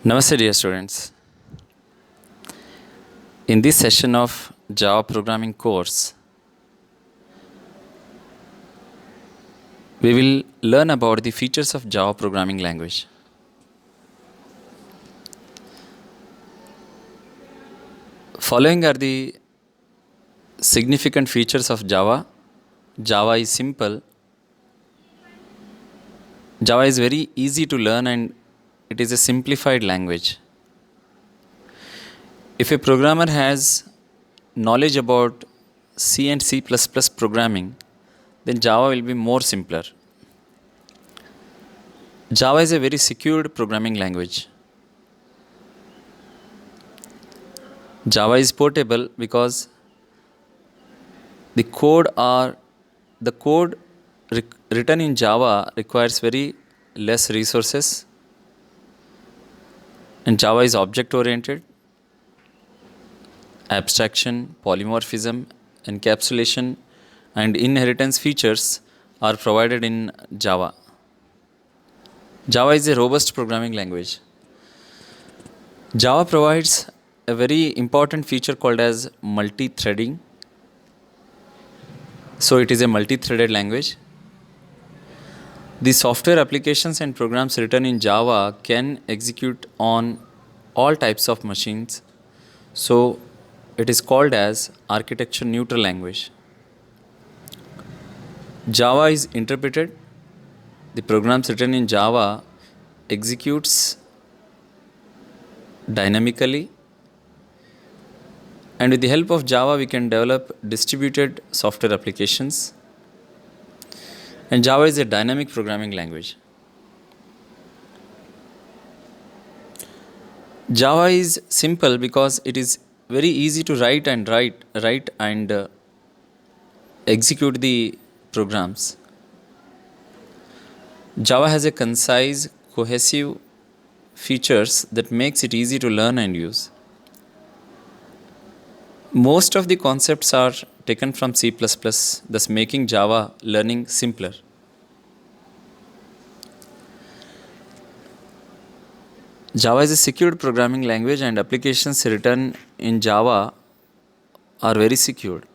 Namaste, dear students. In this session of Java programming course, we will learn about the features of Java programming language. Following are the significant features of Java. Java is simple. Java is very easy to learn and it is a simplified language. If a programmer has knowledge about C and C++ programming, then Java will be more simpler. Java is a very secured programming language. Java is portable because the code written in Java requires very less resources, and Java is object oriented. Abstraction, polymorphism, encapsulation, and inheritance features are provided in Java. Java is a robust programming language. Java provides a very important feature called as multi-threading. So it is a multi-threaded language. The software applications and programs written in Java can execute on all types of machines. So it is called as architecture neutral language. Java is interpreted. The programs written in Java executes dynamically, and with the help of Java we can develop distributed software applications. And Java is a dynamic programming language. Java is simple because it is very easy to write and execute the programs. Java has a concise, cohesive features that makes it easy to learn and use. Most of the concepts are taken from C++, thus making Java learning simpler. Java is a secured programming language and applications written in Java are very secured.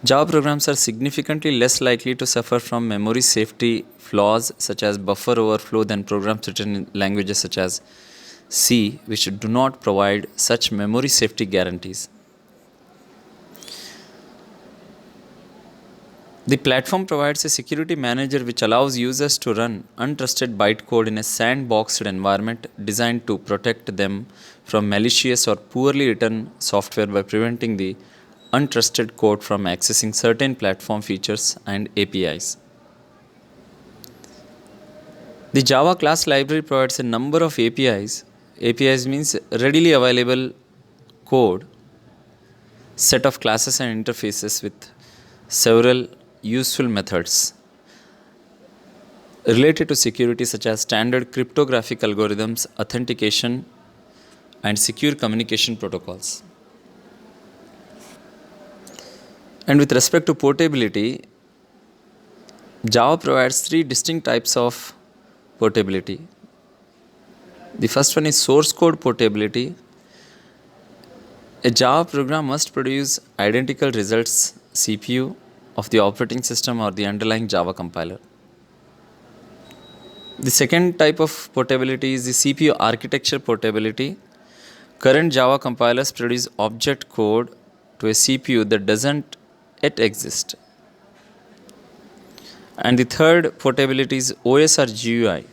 Java programs are significantly less likely to suffer from memory safety flaws such as buffer overflow than programs written in languages such as C, which do not provide such memory safety guarantees. The platform provides a security manager which allows users to run untrusted bytecode in a sandboxed environment designed to protect them from malicious or poorly written software by preventing the untrusted code from accessing certain platform features and APIs. The Java class library provides a number of APIs. APIs means readily available code, set of classes and interfaces with several useful methods related to security such as standard cryptographic algorithms, authentication, and secure communication protocols. And with respect to portability, Java provides three distinct types of portability. The first one is source code portability. A Java program must produce identical results CPU of the operating system or the underlying Java compiler. The second type of portability is the CPU architecture portability. Current Java compilers produce object code to a CPU that doesn't yet exist. And the third portability is OS or GUI.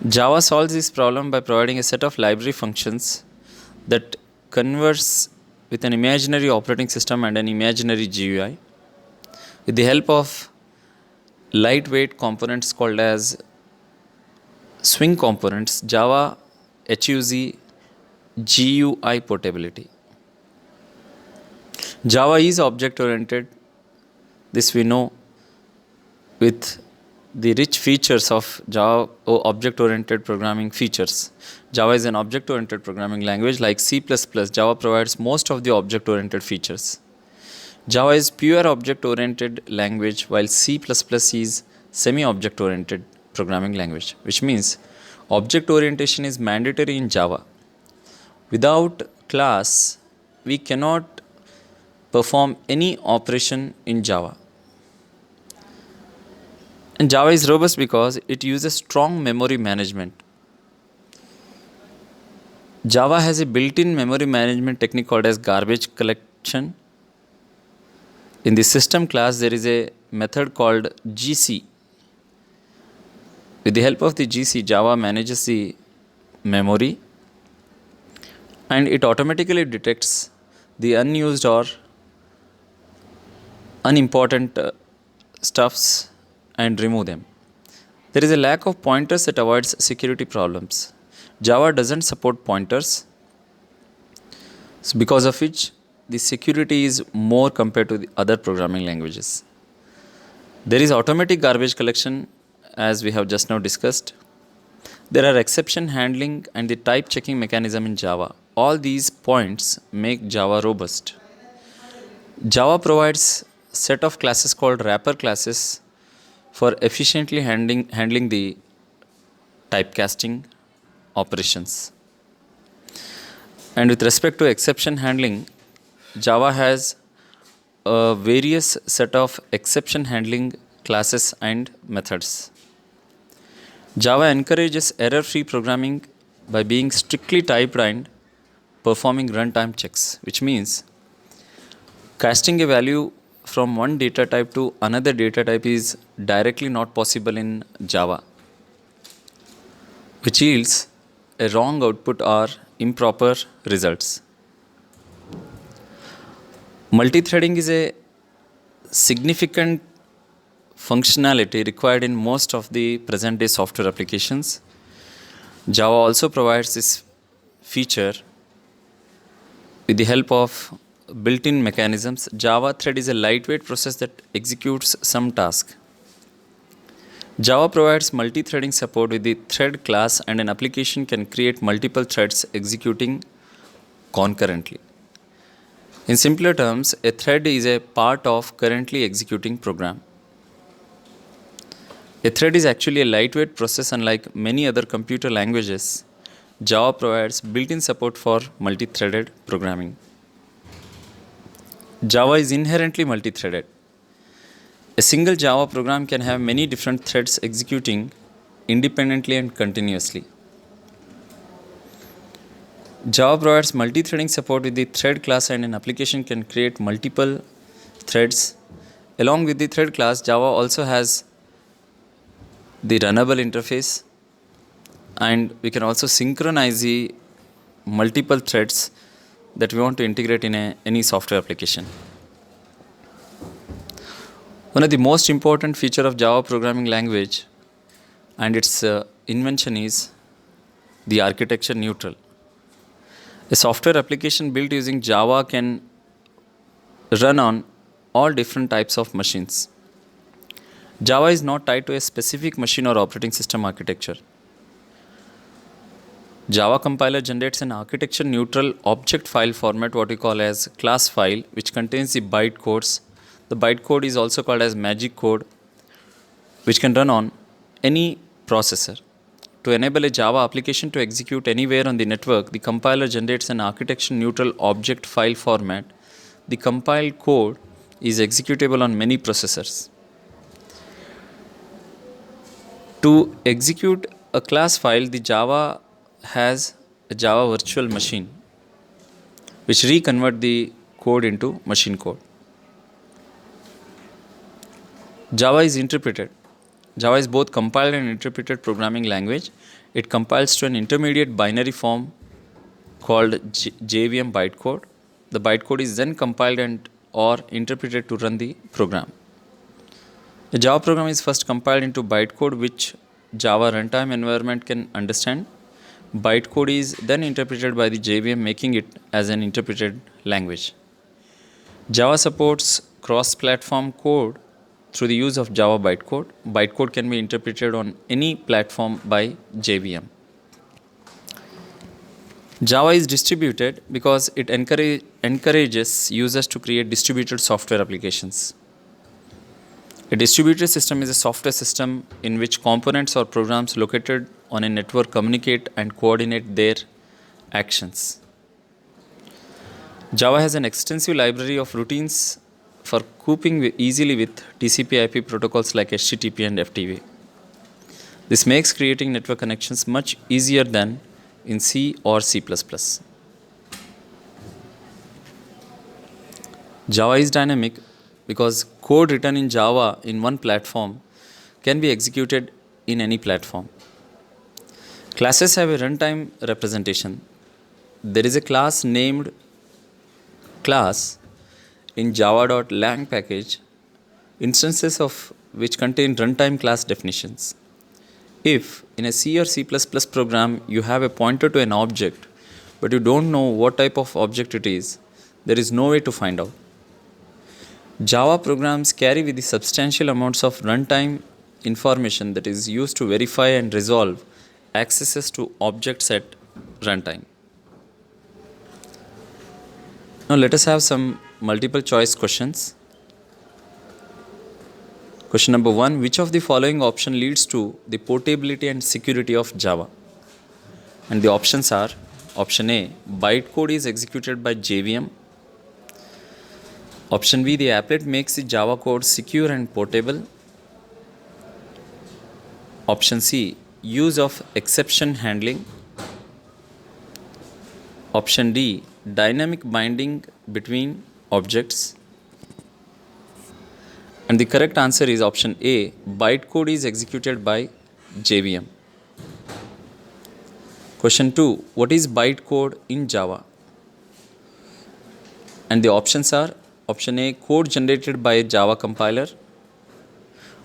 Java solves this problem by providing a set of library functions that converse with an imaginary operating system and an imaginary GUI. With the help of lightweight components called as swing components, Java achieves the GUI portability. Java is object oriented. This we know with the rich features of Java object oriented programming features. Java is an object oriented programming language like C++. Java provides most of the object oriented features. Java is pure object oriented language while C++ is semi object oriented programming language, which means Object orientation is mandatory in Java. Without class, we cannot perform any operation in Java. And Java is robust because it uses strong memory management. Java has a built-in memory management technique called as garbage collection. In the system class, there is a method called GC. With the help of the GC, Java manages the memory and it automatically detects the unused or unimportant stuffs and remove them. There is a lack of pointers that avoids security problems. Java doesn't support pointers, so because of which the security is more compared to the other programming languages. There is automatic garbage collection, as we have just now discussed. There are exception handling and the type checking mechanism in Java. All these points make Java robust. Java provides set of classes called wrapper classes for efficiently handling the typecasting operations. And with respect to exception handling, Java has a various set of exception handling classes and methods. Java encourages error-free programming by being strictly typed and performing runtime checks, which means casting a value from one data type to another data type is directly not possible in Java, which yields a wrong output or improper results. Multithreading is a significant functionality required in most of the present day software applications. Java also provides this feature with the help of built-in mechanisms. Java thread is a lightweight process that executes some task. Java provides multi-threading support with the thread class, and an application can create multiple threads executing concurrently. In simpler terms, a thread is a part of currently executing program. A thread is actually a lightweight process. Unlike many other computer languages, Java provides built-in support for multi-threaded programming. Java is inherently multi-threaded. A single Java program can have many different threads executing independently and continuously. Java provides multi-threading support with the thread class, and an application can create multiple threads. Along with the thread class, Java also has the runnable interface, and we can also synchronize the multiple threads that we want to integrate in any software application. One of the most important feature of Java programming language and its invention is the architecture neutral. A software application built using Java can run on all different types of machines. Java is not tied to a specific machine or operating system architecture. Java compiler generates an architecture neutral object file format, what we call as class file, which contains the byte codes. The byte code is also called as magic code, which can run on any processor. To enable a Java application to execute anywhere on the network, the compiler generates an architecture neutral object file format. The compiled code is executable on many processors. To execute a class file, the Java has a Java virtual machine, which reconvert the code into machine code. Java is interpreted. Java is both compiled and interpreted programming language. It compiles to an intermediate binary form called JVM bytecode. The bytecode is then compiled and or interpreted to run the program. A Java program is first compiled into bytecode, which Java runtime environment can understand. Bytecode is then interpreted by the JVM, making it as an interpreted language. Java supports cross-platform code through the use of Java bytecode. Bytecode can be interpreted on any platform by JVM. Java is distributed because it encourages users to create distributed software applications. A distributed system is a software system in which components or programs located on a network communicate and coordinate their actions. Java has an extensive library of routines for coping easily with TCP/IP protocols like HTTP and FTP. This makes creating network connections much easier than in C or C++. Java is dynamic because code written in Java in one platform can be executed in any platform. Classes have a runtime representation. There is a class named class in java.lang package, instances of which contain runtime class definitions. If in a C or C++ program you have a pointer to an object, but you don't know what type of object it is, there is no way to find out. Java programs carry with the substantial amounts of runtime information that is used to verify and resolve accesses to objects at runtime. Now let us have some multiple choice questions. Question number 1. Which of the following option leads to the portability and security of Java? And the options are: option A, bytecode is executed by JVM. Option B, the applet makes the Java code secure and portable. Option C, use of exception handling. Option D, dynamic binding between objects. And the correct answer is option A, bytecode is executed by JVM. Question 2, what is bytecode in Java? And the options are: option A, code generated by a Java compiler.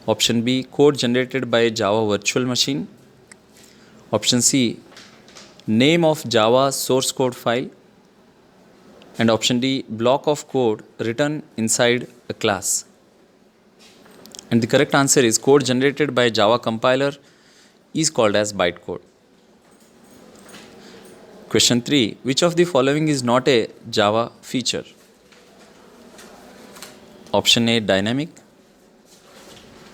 Option B, code generated by a Java virtual machine. Option C, name of Java source code file. And option D, block of code written inside a class. And the correct answer is code generated by a Java compiler is called as bytecode. Question 3, which of the following is not a Java feature? Option A, dynamic.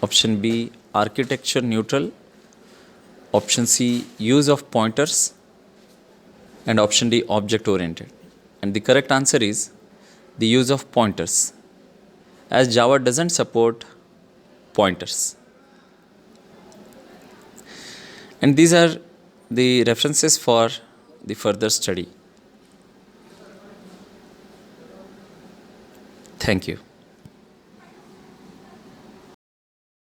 Option B, architecture neutral. Option C, use of pointers. And option D, object oriented. And the correct answer is the use of pointers, as Java doesn't support pointers. And these are the references for the further study. Thank you.